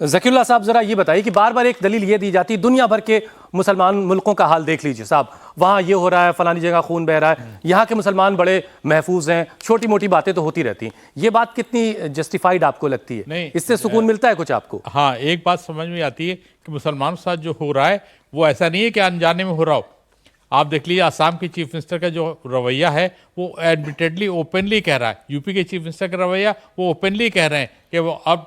ज़कीरुल्लाह साहब, ज़रा ये बताइए कि बार बार एक दलील ये दी जाती है, दुनिया भर के मुसलमान मुल्कों का हाल देख लीजिए साहब, वहाँ ये हो रहा है, फलानी जगह खून बह रहा है, यहाँ के मुसलमान बड़े महफूज हैं, छोटी मोटी बातें तो होती रहती हैं। ये बात कितनी जस्टिफाइड आपको लगती है? नहीं, इससे सुकून मिलता है कुछ आपको? हाँ, एक बात समझ में आती है कि मुसलमानों के साथ जो हो रहा है वो ऐसा नहीं है कि अनजाने में हो रहा हो। आप देख लीजिए, असम के चीफ मिनिस्टर का जो रवैया है वो एडमिटेडली ओपनली कह रहा है, यूपी के चीफ मिनिस्टर का रवैया वो ओपनली कह रहे हैं कि वो अब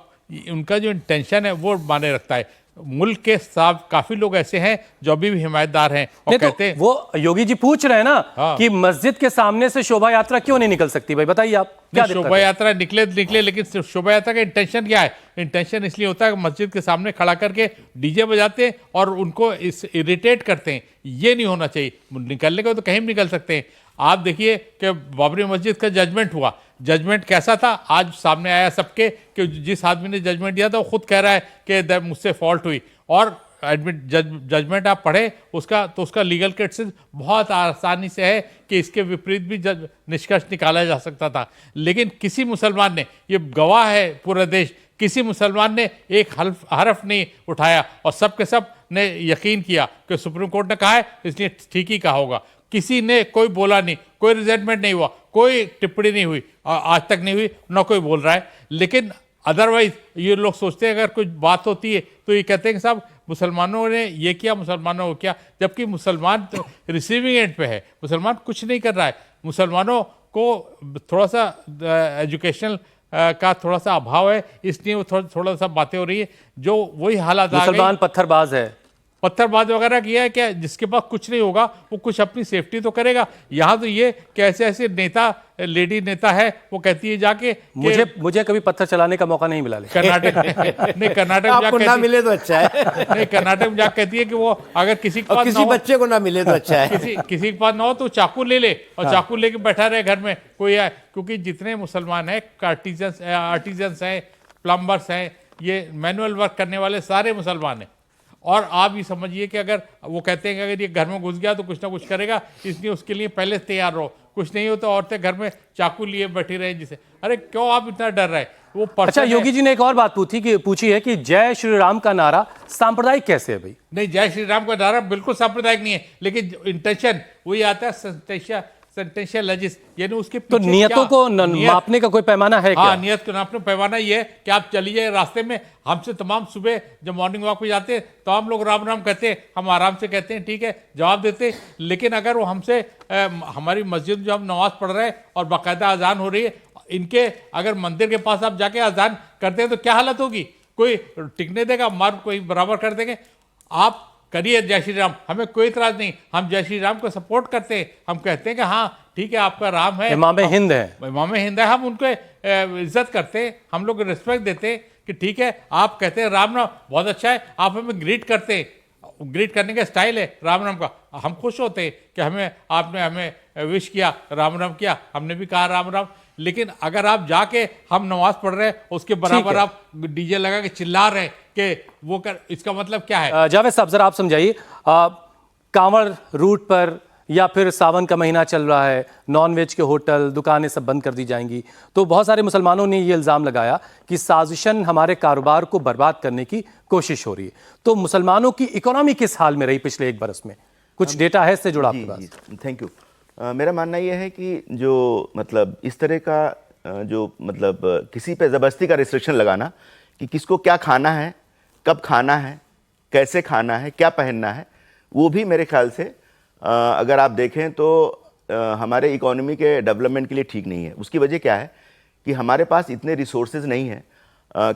उनका जो इंटेंशन है वो माने रखता है। मुल्क के साथ काफी लोग ऐसे हैं जो अभी भी हिमायतदार हैं और कहते हैं, वो योगी जी पूछ रहे हैं ना हाँ, कि मस्जिद के सामने से शोभा यात्रा क्यों नहीं निकल सकती? भाई बताइए आप क्या शोभा यात्रा निकले, लेकिन शोभा यात्रा का इंटेंशन क्या है? इंटेंशन इसलिए होता है कि मस्जिद के सामने खड़ा करके डीजे बजाते हैं और उनको इरिटेट करते हैं। ये नहीं होना चाहिए। निकलने को तो कहीं भी निकल सकते हैं। आप देखिए कि बाबरी मस्जिद का जजमेंट हुआ, जजमेंट कैसा था आज सामने आया सबके, कि जिस आदमी ने जजमेंट दिया था वो खुद कह रहा है कि मुझसे फॉल्ट हुई। और जजमेंट आप पढ़े उसका तो उसका लीगल क्रिटिसिज्म बहुत आसानी से है कि इसके विपरीत भी निष्कर्ष निकाला जा सकता था। लेकिन किसी मुसलमान ने, ये गवाह है पूरा देश, किसी मुसलमान ने एक हरफ नहीं उठाया और सब के सब ने यकीन किया कि सुप्रीम कोर्ट ने कहा है इसलिए ठीक ही कहा होगा। किसी ने कोई बोला नहीं, कोई रिजेंटमेंट नहीं हुआ, कोई टिप्पणी नहीं हुई, आज तक नहीं हुई, ना कोई बोल रहा है। लेकिन अदरवाइज ये लोग सोचते हैं अगर कुछ बात होती है तो ये कहते हैं कि साहब मुसलमानों ने ये किया, मुसलमानों को क्या, जबकि मुसलमान तो रिसीविंग एंड पे है, मुसलमान कुछ नहीं कर रहा है। मुसलमानों को थोड़ा सा एजुकेशनल का थोड़ा सा अभाव है, इसलिए वो थोड़ा सा बातें हो रही है जो वही हालात। मुसलमान पत्थरबाज है, पत्थरबाज वगैरह किया है क्या? जिसके पास कुछ नहीं होगा वो कुछ अपनी सेफ्टी तो करेगा। यहाँ तो ये कैसे ऐसे नेता, लेडी नेता है, वो कहती है जाके मुझे कभी पत्थर चलाने का मौका नहीं मिला। कर्नाटक नहीं, कर्नाटक आपको ना मिले तो अच्छा है। नहीं, कर्नाटक में जाके कहती है कि वो अगर किसी के पास किसी बच्चे को ना मिले तो अच्छा है। किसी के पास ना हो तो चाकू ले ले और चाकू लेके बैठा रहे घर में कोई है। क्योंकि जितने मुसलमान हैं, आर्टिजन्स हैं, प्लम्बर्स हैं, ये मैनुअल वर्क करने वाले सारे मुसलमान हैं। और आप ये समझिए कि अगर वो कहते हैं कि अगर ये घर में घुस गया तो कुछ ना कुछ करेगा, इसलिए उसके लिए पहले से तैयार रहो। कुछ नहीं हो तो औरतें घर में चाकू लिए बैठी रहे जिसे। अरे क्यों आप इतना डर रहे? वो अच्छा, योगी जी ने एक और बात पूछी है कि जय श्री राम का नारा सांप्रदायिक कैसे है भाई? नहीं, जय श्री राम का नारा बिल्कुल सांप्रदायिक नहीं है, लेकिन इंटेंशन वही आता है सेंटेंशियल लजिस, यानी उसके तो नियतों को मापने का कोई पैमाना है क्या? हाँ, नियत को नापने पैमाना ये है कि आप चलिए रास्ते में, हमसे तमाम सुबह जब मॉर्निंग वॉक पे जाते हैं तो हम लोग राम राम कहते हैं, हम आराम से कहते हैं, ठीक है, जवाब देते हैं। लेकिन अगर वो हमसे हमारी मस्जिद जो हम नमाज पढ़ रहे हैं और बाकायदा अजान हो रही है, इनके अगर मंदिर के पास आप जाके अजान करते हैं तो क्या हालत होगी? कोई टिकने देगा? मार कोई बराबर कर देंगे? आप करिए जय श्री राम, हमें कोई इतराज नहीं, हम जय श्री राम को सपोर्ट करते हैं। हम कहते हैं कि हाँ ठीक है, आपका राम है, इमाम हिंद है, इमाम हिंद है, हम उनको इज्जत करते हैं, हम लोग रिस्पेक्ट देते हैं कि ठीक है, आप कहते हैं राम राम, बहुत अच्छा है, आप हमें ग्रीट करते हैं, ग्रीट करने का स्टाइल है राम राम का, हम खुश होते हैं कि आपने हमें विश किया, राम राम किया, हमने भी कहा राम राम। लेकिन अगर आप जाके हम नमाज पढ़ रहे हैं उसके बराबर आप डीजे लगा के चिल्ला रहे हैं कि वो कर, इसका मतलब क्या है? जावेद साहब जरा आप समझाइए, कांवड़ रूट पर या फिर सावन का महीना चल रहा है, नॉनवेज के होटल दुकानें सब बंद कर दी जाएंगी, तो बहुत सारे मुसलमानों ने ये इल्ज़ाम लगाया कि साजिशन हमारे कारोबार को बर्बाद करने की कोशिश हो रही है। तो मुसलमानों की इकोनॉमी किस हाल में रही पिछले एक बरस में? कुछ डेटा है इससे जुड़ा आपके पास? Thank you. मेरा मानना यह है कि जो मतलब इस तरह का जो मतलब किसी पे ज़बरदस्ती का रिस्ट्रिक्शन लगाना कि किसको क्या खाना है, कब खाना है, कैसे खाना है, क्या पहनना है, वो भी मेरे ख्याल से अगर आप देखें तो हमारे इकोनॉमी के डेवलपमेंट के लिए ठीक नहीं है। उसकी वजह क्या है कि हमारे पास इतने रिसोर्सेज नहीं हैं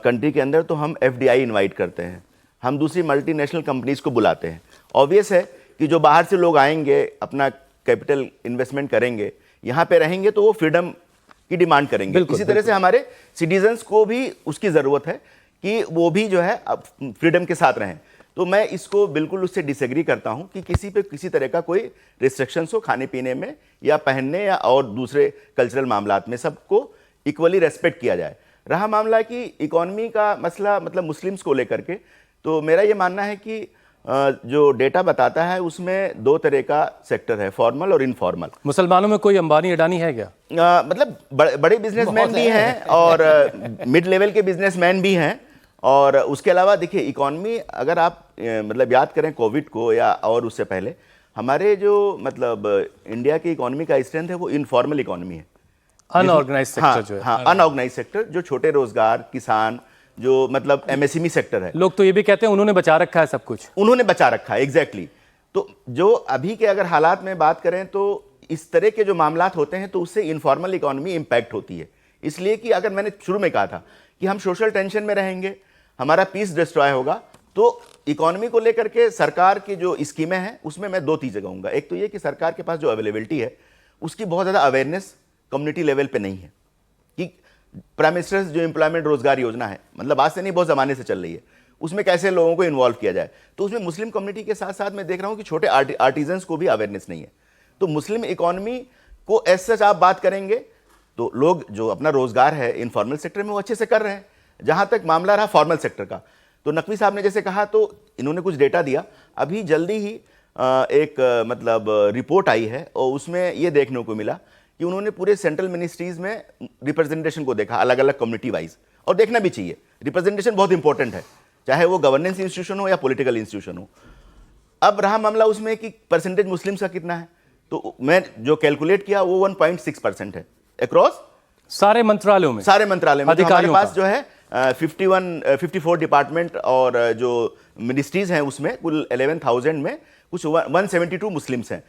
कंट्री के अंदर, तो हम FDI इनवाइट करते हैं, हम दूसरी मल्टीनेशनल कंपनीज़ को बुलाते हैं। ऑब्वियस है कि जो बाहर से लोग आएंगे, अपना कैपिटल इन्वेस्टमेंट करेंगे, यहाँ पे रहेंगे तो वो फ्रीडम की डिमांड करेंगे। इसी तरह से हमारे सिटीजन्स को भी उसकी ज़रूरत है कि वो भी जो है फ्रीडम के साथ रहें। तो मैं इसको बिल्कुल उससे डिसएग्री करता हूं कि किसी पे किसी तरह का कोई रिस्ट्रिक्शंस हो खाने पीने में या पहनने या और दूसरे कल्चरल मामलात में, सबको इक्वली रेस्पेक्ट किया जाए। रहा मामला कि इकोनॉमी का मसला मतलब मुस्लिम्स को लेकर के, तो मेरा ये मानना है कि जो डेटा बताता है उसमें दो तरह का सेक्टर है, फॉर्मल और इनफॉर्मल। मुसलमानों में कोई अंबानी अडानी है क्या? मतलब बड़े बिजनेसमैन भी हैं और मिड लेवल के बिजनेसमैन भी हैं और उसके अलावा देखिए इकॉनमी अगर आप मतलब याद करें कोविड को या और उससे पहले, हमारे जो मतलब इंडिया की इकॉनमी का स्ट्रेंथ है वो इनफॉर्मल इकॉनमी है, अनऑर्गेनाइज सेक्टर जो है। हाँ अनऑर्गेनाइज सेक्टर, जो छोटे रोजगार, किसान, जो मतलब एमएसएमई सेक्टर है, लोग तो ये भी कहते हैं उन्होंने बचा रखा है सब कुछ। उन्होंने बचा रखा है। एग्जैक्टली तो जो अभी के अगर हालात में बात करें तो इस तरह के जो मामलात होते हैं तो उससे इनफॉर्मल इकॉनमी इंपैक्ट होती है। इसलिए कि अगर मैंने शुरू में कहा था कि हम सोशल टेंशन में रहेंगे, हमारा पीस डिस्ट्रॉय होगा, तो इकॉनमी को लेकर के सरकार की जो स्कीमें हैं उसमें मैं दो चीजें कहूंगा। एक तो ये कि सरकार के पास जो अवेलेबिलिटी है उसकी बहुत ज़्यादा अवेयरनेस कम्युनिटी लेवल पे नहीं है कि प्राइम मिनिस्टर जो एम्प्लॉयमेंट रोजगार योजना है, मतलब आज से नहीं, बहुत ज़माने से चल रही है, उसमें कैसे लोगों को इन्वॉल्व किया जाए। तो उसमें मुस्लिम कम्युनिटी के साथ साथ मैं देख रहा हूँ कि छोटे आर्टिजन्स को भी अवेयरनेस नहीं है। तो मुस्लिम इकॉनमी को एज सच आप बात करेंगे तो लोग जो अपना रोजगार है इनफॉर्मल सेक्टर में वो अच्छे से कर रहे हैं। जहां तक मामला रहा फॉर्मल सेक्टर का, तो नकवी साहब ने जैसे कहा, तो इन्होंने कुछ डेटा दिया। अभी जल्दी ही एक मतलब रिपोर्ट आई है और उसमें ये देखने को मिला कि उन्होंने पूरे सेंट्रल मिनिस्ट्रीज में रिप्रेजेंटेशन को देखा अलग अलग कम्युनिटी वाइज, और देखना भी चाहिए। रिप्रेजेंटेशन बहुत इंपॉर्टेंट है, चाहे वो गवर्नेंस इंस्टीट्यूशन हो या पॉलिटिकल इंस्टीट्यूशन हो। अब रहा मामला उसमें कि परसेंटेज मुस्लिम्स का कितना है, तो मैं जो कैलकुलेट किया वो 1.6% है अक्रॉस सारे मंत्रालयों में, तो हमारे अधिकारियों पास का। जो है 54 डिपार्टमेंट और जो मिनिस्ट्रीज हैं उसमें कुल 11,000 में कुछ 172 मुस्लिम्स हैं।